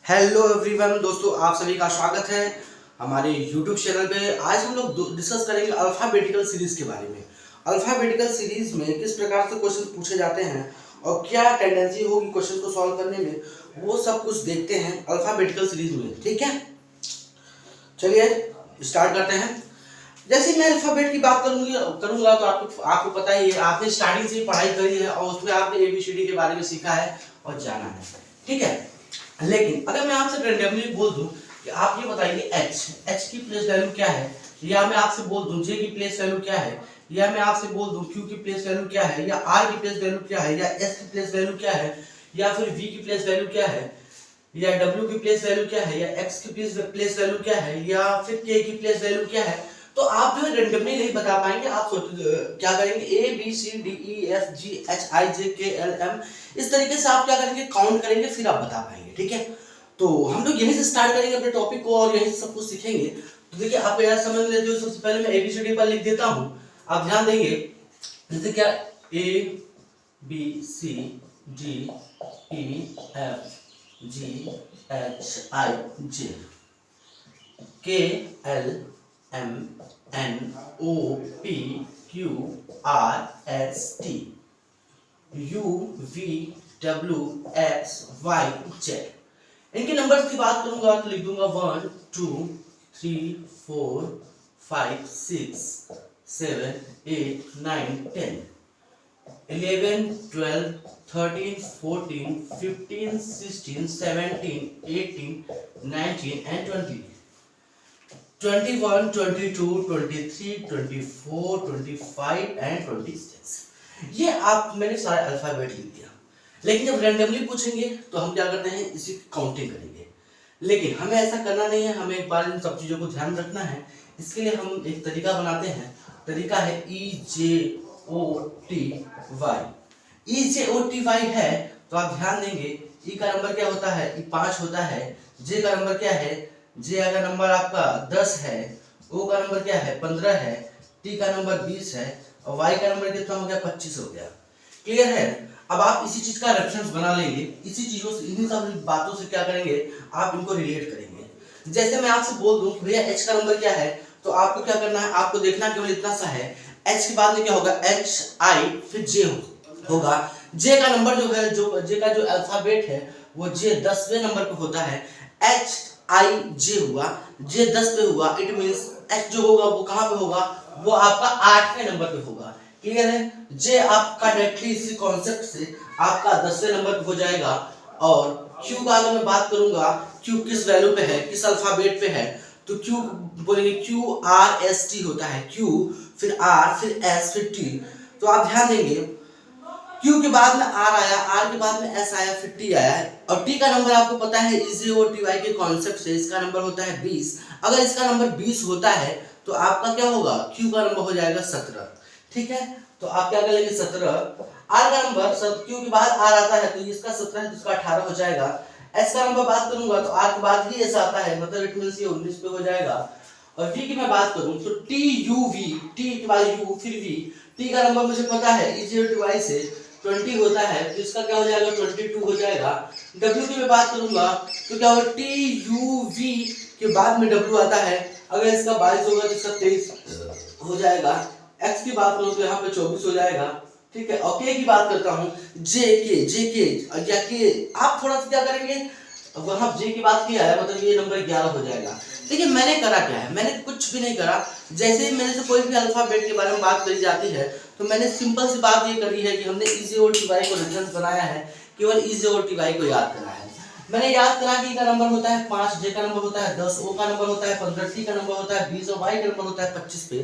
Hello everyone दोस्तों, आप सभी का स्वागत है हमारे यूट्यूब चैनल पे। आज हम लोग डिस्कस करेंगे अल्फ़ाबेटिकल सीरीज के बारे में। अल्फ़ाबेटिकल सीरीज में किस प्रकार से क्वेश्चन पूछे जाते हैं और क्या टेंडेंसी होगी क्वेश्चन को सॉल्व करने में, वो सब कुछ देखते हैं अल्फ़ाबेटिकल सीरीज में। ठीक है, चलिए स्टार्ट करते हैं। जैसे मैं अल्फ़ाबेट की बात करूंगा तो आपको पता ही है, आपने स्टार्टिंग से ही पढ़ाई करी है और उसमें आपने ABCD के बारे में सीखा है और जाना है। ठीक है, लेकिन अगर मैं आपसे रैंडमली बोल दूं कि आप ये बताइए एच की प्लेस वैल्यू क्या है, या मैं आपसे बोल दूं जे की प्लेस वैल्यू क्या है, या मैं आपसे बोल दूं क्यू की प्लेस वैल्यू क्या है, या आर की प्लेस वैल्यू क्या है, या एस की प्लेस वैल्यू क्या है, या फिर वी की प्लेस वैल्यू क्या है, या डब्ल्यू की प्लेस वैल्यू क्या है, या एक्स की प्लेस वैल्यू क्या है, या फिर के की प्लेस वैल्यू क्या है, तो आप जो है रैंडमली नहीं बता पाएंगे। आप क्या करेंगे, ABCDEFGHIJKLM इस तरीके से आप क्या करेंगे, काउंट करेंगे, फिर आप बता पाएंगे। ठीक है, तो हम लोग यहीं से स्टार्ट करेंगे अपने टॉपिक को और यहीं से सब कुछ सीखेंगे। तो देखिए, आप यार समझ लेते हो, सबसे पहले मैं ABCD पर लिख देता हूँ, आप ध्यान देंगे। जैसे क्या ABCDEFGHIJ KLMNOPQRST UVWXYZ। इनके नंबर्स की बात करूंगा तो लिख दूंगा 1 2 3 4 5 6 7 8 9 10 11 12 13 14 15 16 17 18 19 and 20 21 22 23 24 25 and 26। ये मैंने सारे अल्फाबेट लिख दिया। लेकिन जब रैंडमली पूछेंगे तो हम क्या करते हैं, इसी काउंटिंग करेंगे। लेकिन हमें ऐसा करना नहीं है, हमें एक बार इन सब चीज़ों को ध्यान रखना है। इसके लिए हम एक तरीका बनाते हैं। तरीका है EJOTY। EJOTY है तो आप ध्यान देंगे, ई का नंबर क्या होता है, ई 5 होता है। जे का नंबर क्या है, जे का नंबर आपका 10 है। ओ का नंबर क्या है, 15 है। टी का नंबर 20 है और वाई का नंबर कितना हो गया, 25 हो गया। क्लियर है। अब आप इसी चीज का रेफरेंस बना लेंगे, इसी चीजों से, इन्हीं सब बातों से क्या करेंगे, आप इनको रिलेट करेंगे। जैसे मैं आपसे बोल दूं भैया एच का नंबर क्या है, तो आपको क्या करना है, आपको देखना केवल इतना सा है, एच के बाद में क्या होगा, HI फिर जे होगा। जे का नंबर जो है, जो जे का जो अल्फाबेट है वो जे 10वें नंबर पे होता है। HIJ हुआ, जे 10 पे हुआ, इट मींस एच जो होगा वो कहां पे होगा, वो आपका 8वें नंबर पे होगा। क्लियर है। जे आपका डायरेक्टली इसी कॉन्सेप्ट से आपका 10वें नंबर पे हो जाएगा। और क्यू का अगर मैं बात करूंगा, क्यू किस वैल्यू पे है, किस अल्फाबेट पे है, तो क्यू बोलेंगे QRST होता है। क्यू फिर आर फिर एस फिर टी। तो आप ध्यान देंगे, क्यू के बाद में आर आया, आर के बाद में एस आया, फिर टी आया। और टी का नंबर आपको पता है EJOTY के कॉन्सेप्ट से इसका नंबर होता है 20। अगर इसका नंबर 20 होता है तो आपका क्या होगा, क्यू का नंबर हो जाएगा 17। ठीक है, तो आप क्या कर लेंगे 17। आर का नंबर, क्यू के बाद आर आता है तो इसका 17 है तो इसका 18 हो जाएगा। एस का नंबर बात करूंगा तो आर के बाद ही एस आता है, मतलब इट मींस ये 19 पे हो जाएगा। और वी की मैं बात करूं तो TUV, टी के बाद यू फिर वी। टी का नंबर मुझे पता है EJOTY से 20 होता है तो इसका क्या हो जाएगा, 22 हो जाएगा। डब्ल्यू की मैं बात करूंगा तो क्या होगा, TUV के बाद में डब्ल्यू आता है, अगर इसका 22 होगा तो इसका 23 हो जाएगा। एक्स की बात करूं तो यहाँ पे 24 हो जाएगा। ठीक है, और के की बात करता हूँ, जे के या के, आप थोड़ा सा क्या करेंगे, वहां जे की बात किया है मतलब ये नंबर 11 हो जाएगा। देखिए मैंने करा क्या है, मैंने कुछ भी नहीं करा। जैसे ही मेरे से कोई भी अल्फाबेट के बारे में बात करी जाती है तो मैंने सिंपल सी बात ये करी है कि हमने EJOTY को रेफरेंस बनाया है, केवल EJOTY को याद करा है। मैंने याद करा कि का नंबर होता है 5, जे का नंबर होता है 10, ओ का नंबर होता है 15, टी का नंबर होता है 20 और वाई का नंबर होता है 25 पे।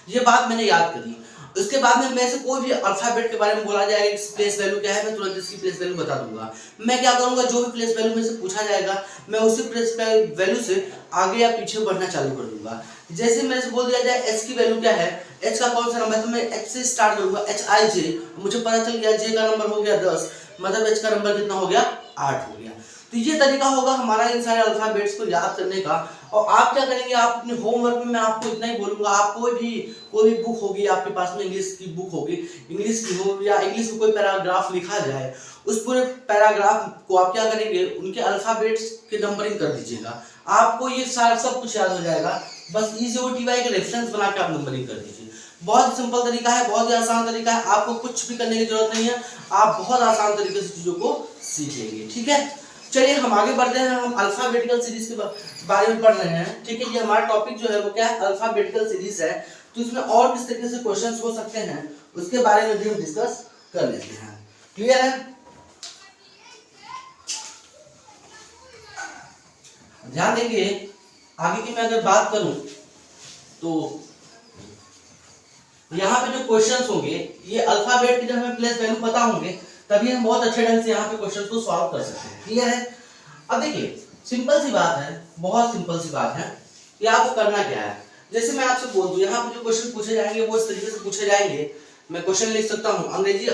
ये बात मैंने याद करी। उसके बाद में मैं से कोई भी अल्फाबेट के बारे में बोला जाएगा कि प्लेस वैल्यू क्या है, मैं तुरंत इसकी प्लेस वैल्यू बता दूंगा। मैं क्या करूंगा, जो भी प्लेस वैल्यू में से पूछा जाएगा मैं उसी प्लेस वैल्यू से आगे या पीछे बढ़ना चालू कर दूंगा। जैसे मेरे से बोल दिया जाए एच की वैल्यू क्या है, एच का कौन सा नंबर है, तो मैं एच से स्टार्ट करूंगा, HIJ। मुझे पता चल गया जे का नंबर हो गया 10, मतलब एच का नंबर कितना हो गया, 8 हो गया। तो ये तरीका होगा हमारा इन सारे अल्फाबेट्स को याद करने का। और आप क्या करेंगे, आप अपने होमवर्क में मैं आपको इतना ही बोलूंगा, आप कोई भी बुक होगी आपके पास में, इंग्लिश की बुक होगी, इंग्लिश की हो या इंग्लिश में कोई पैराग्राफ लिखा जाए, उस पूरे पैराग्राफ को आप क्या करेंगे, उनके अल्फाबेट्स के नंबरिंग कर दीजिएगा। आपको ये सारा सब कुछ याद हो जाएगा। बस ECOTY का रेफरेंस बना के आप नंबरिंग कर दीजिए। बहुत सिंपल तरीका है, बहुत ही आसान तरीका है, आपको कुछ भी करने की जरूरत नहीं है, आप बहुत आसान तरीके से चीजों को सीखेंगे। ठीक है, चलिए हम आगे बढ़ते हैं। हम अल्फाबेटिकल सीरीज के बारे में पढ़ रहे हैं। ठीक है, ये हमारा टॉपिक जो है वो क्या है, अल्फाबेटिकल सीरीज है। तो इसमें और किस तरीके से क्वेश्चंस हो सकते हैं उसके बारे में भी हम डिस्कस कर लेते हैं। क्लियर है? ध्यान देंगे, आगे की मैं अगर बात करूं तो यहाँ पे जो क्वेश्चंस होंगे ये अल्फाबेट की जब हमें प्लेस वैल्यू पता होंगे तभी हम बहुत अच्छे ढंग से यहाँ पे क्वेश्चंस को सॉल्व कर सकते हैं। क्लियर है? अब देखिए, सिंपल सी बात है, बहुत सिंपल सी बात है कि आपको करना क्या है। जैसे मैं आपसे बोल दूं, यहाँ पे जो क्वेश्चन पूछे जाएंगे वो इस तरीके से पूछे जाएंगे। मैं क्वेश्चन लिख सकता हूँ, अंग्रेजी